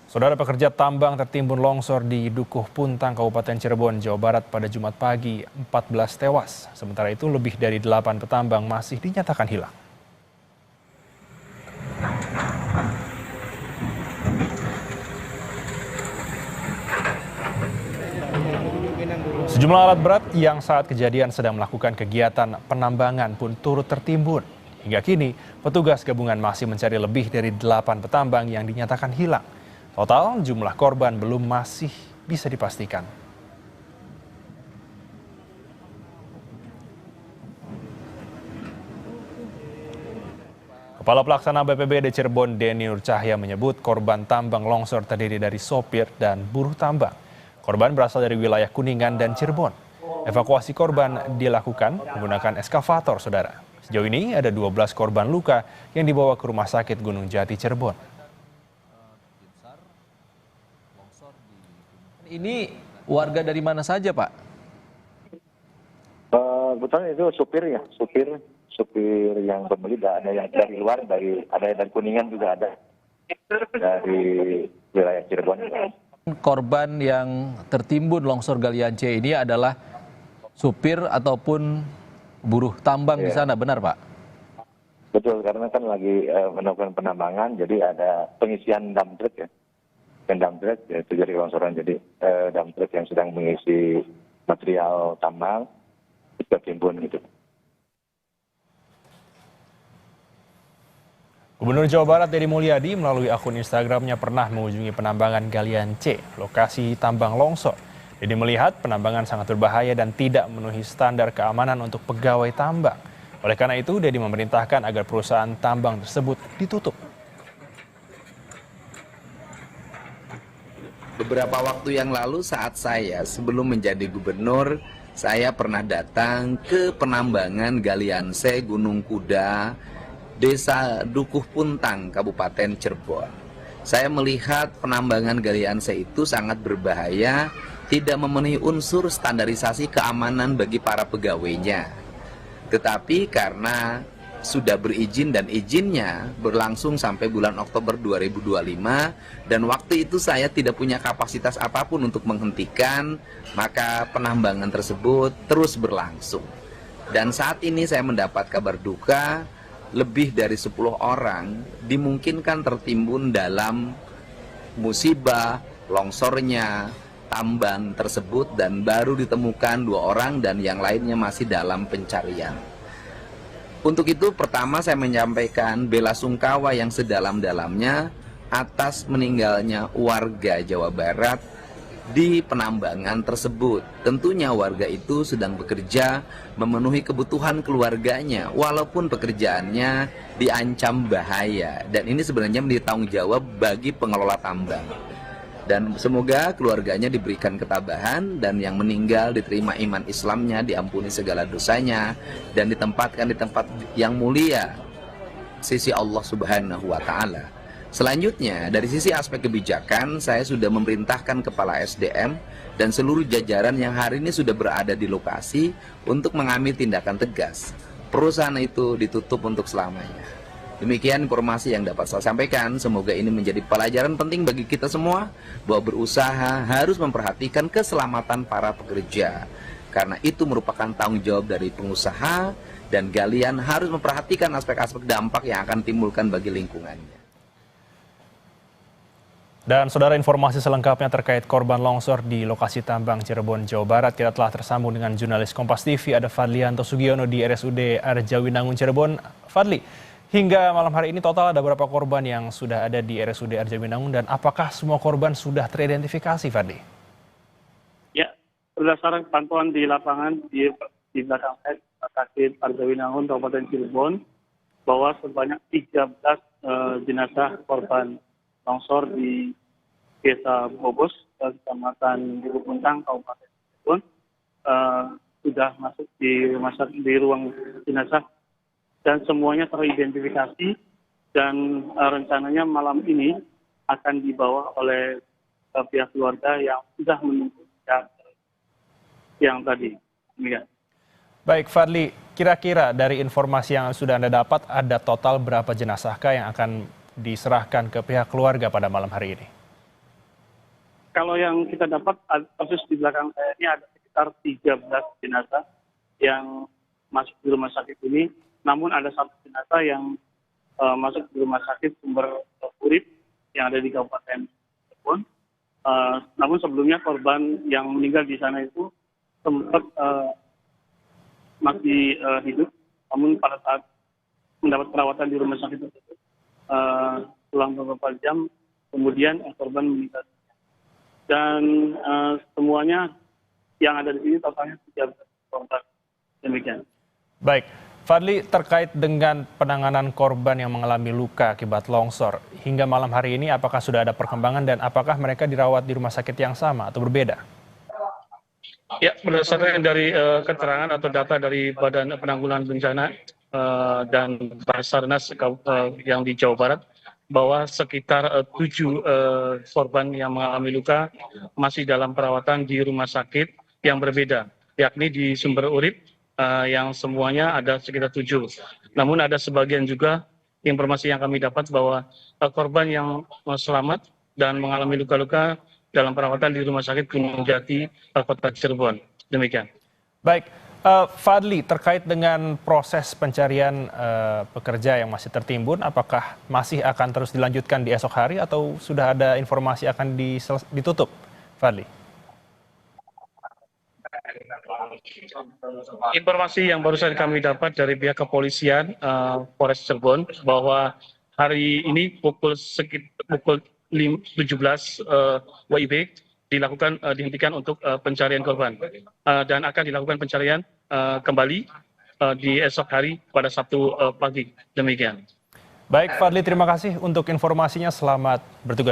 Saudara, pekerja tambang tertimbun longsor di Dukuh Puntang, Kabupaten Cirebon, Jawa Barat pada Jumat pagi, 14 tewas. Sementara itu lebih dari 8 petambang masih dinyatakan hilang. Sejumlah alat berat yang saat kejadian sedang melakukan kegiatan penambangan pun turut tertimbun. Hingga kini, petugas gabungan masih mencari lebih dari 8 petambang yang dinyatakan hilang. Total jumlah korban belum masih bisa dipastikan. Kepala Pelaksana BPBD Cirebon, Denny Nur Cahya, menyebut korban tambang longsor terdiri dari sopir dan buruh tambang. Korban berasal dari wilayah Kuningan dan Cirebon. Evakuasi korban dilakukan menggunakan eskavator, saudara. Sejauh ini ada 12 korban luka yang dibawa ke Rumah Sakit Gunung Jati, Cirebon. Ini warga dari mana saja, Pak? Kebetulan itu supir yang pembeli, ada yang dari luar, ada yang dari Kuningan juga ada, dari wilayah Cirebon. Korban yang tertimbun longsor galian C ini adalah supir ataupun buruh tambang di sana, benar Pak? Betul, karena kan lagi melakukan penambangan, jadi ada pengisian dump truck ya. Dump truck itu jadi longsoran, jadi dump truck yang sedang mengisi material tambang itu tertimbun gitu. Gubernur Jawa Barat Deddy Mulyadi melalui akun Instagramnya pernah mengunjungi penambangan galian C, lokasi tambang longsor. Deddy melihat penambangan sangat berbahaya dan tidak memenuhi standar keamanan untuk pegawai tambang. Oleh karena itu, Deddy memerintahkan agar perusahaan tambang tersebut ditutup. Beberapa waktu yang lalu saat saya sebelum menjadi gubernur, saya pernah datang ke penambangan galian C Gunung Kuda, Desa Dukuh Puntang, Kabupaten Cirebon. Saya melihat penambangan galian C itu sangat berbahaya, tidak memenuhi unsur standarisasi keamanan bagi para pegawainya. Tetapi karena sudah berizin dan izinnya berlangsung sampai bulan Oktober 2025 dan waktu itu saya tidak punya kapasitas apapun untuk menghentikan, maka penambangan tersebut terus berlangsung. Dan saat ini saya mendapat kabar duka, lebih dari 10 orang dimungkinkan tertimbun dalam musibah longsornya tambang tersebut dan baru ditemukan 2 orang dan yang lainnya masih dalam pencarian. Untuk itu pertama saya menyampaikan bela sungkawa yang sedalam-dalamnya atas meninggalnya warga Jawa Barat di penambangan tersebut. Tentunya warga itu sedang bekerja memenuhi kebutuhan keluarganya walaupun pekerjaannya diancam bahaya. Dan ini sebenarnya menjadi tanggung jawab bagi pengelola tambang. Dan semoga keluarganya diberikan ketabahan dan yang meninggal diterima iman Islamnya, diampuni segala dosanya dan ditempatkan di tempat yang mulia sisi Allah Subhanahu wa Ta'ala. Selanjutnya, dari sisi aspek kebijakan, saya sudah memerintahkan Kepala SDM dan seluruh jajaran yang hari ini sudah berada di lokasi untuk mengambil tindakan tegas. Perusahaan itu ditutup untuk selamanya. Demikian informasi yang dapat saya sampaikan. Semoga ini menjadi pelajaran penting bagi kita semua bahwa berusaha harus memperhatikan keselamatan para pekerja. Karena itu merupakan tanggung jawab dari pengusaha dan galian harus memperhatikan aspek-aspek dampak yang akan timbulkan bagi lingkungannya. Dan saudara, informasi selengkapnya terkait korban longsor di lokasi tambang Cirebon, Jawa Barat, kita telah tersambung dengan jurnalis Kompas TV, ada Fadlianto Sugiono di RSUD Arjawinangun, Cirebon. Fadli, hingga malam hari ini total ada berapa korban yang sudah ada di RSUD Arjawinangun dan apakah semua korban sudah teridentifikasi, Fadli? Ya, berdasarkan pantauan di lapangan di belakang sakit Arjawinangun, Kabupaten Cirebon, bahwa sebanyak 13 jenazah korban longsor di Desa Bobos, Kecamatan Dukuh Puntang, Kabupaten Cirebon, sudah masuk di ruang jenazah dan semuanya teridentifikasi dan rencananya malam ini akan dibawa oleh pihak keluarga yang sudah menunggu yang tadi. Ya. Baik, Fadli, kira-kira dari informasi yang sudah Anda dapat, ada total berapa jenazahkah yang akan diserahkan ke pihak keluarga pada malam hari ini? kalau yang kita dapat persis di belakang saya ini ada sekitar 13 jenazah yang masuk di rumah sakit ini, namun ada satu jenazah yang masuk di rumah sakit Sumber Urip yang ada di Kabupaten Cirebon. Namun sebelumnya korban yang meninggal di sana itu sempat masih hidup, namun pada saat mendapat perawatan di rumah sakit tersebut, selang beberapa jam kemudian korban meninggal. Dan semuanya yang ada di sini totalnya 13 korban. Demikian. Baik, Fadli, terkait dengan penanganan korban yang mengalami luka akibat longsor, hingga malam hari ini apakah sudah ada perkembangan dan apakah mereka dirawat di rumah sakit yang sama atau berbeda? Ya, berdasarkan dari keterangan atau data dari Badan Penanggulangan Bencana dan Basarnas yang di Jawa Barat, bahwa sekitar 7 korban yang mengalami luka masih dalam perawatan di rumah sakit yang berbeda, yakni di Sumber Urip yang semuanya ada sekitar 7. Namun ada sebagian juga informasi yang kami dapat bahwa korban yang selamat dan mengalami luka-luka dalam perawatan di Rumah Sakit Gunung Jati, Kota Cirebon. Demikian. Baik, Fadli, terkait dengan proses pencarian pekerja yang masih tertimbun, apakah masih akan terus dilanjutkan di esok hari atau sudah ada informasi akan ditutup, Fadli? Informasi yang baru saja kami dapat dari pihak kepolisian Polres Cirebon bahwa hari ini pukul 17 WIB dihentikan untuk pencarian korban dan akan dilakukan pencarian kembali di esok hari pada Sabtu pagi. Demikian. Baik, Fadli, terima kasih untuk informasinya. Selamat bertugas.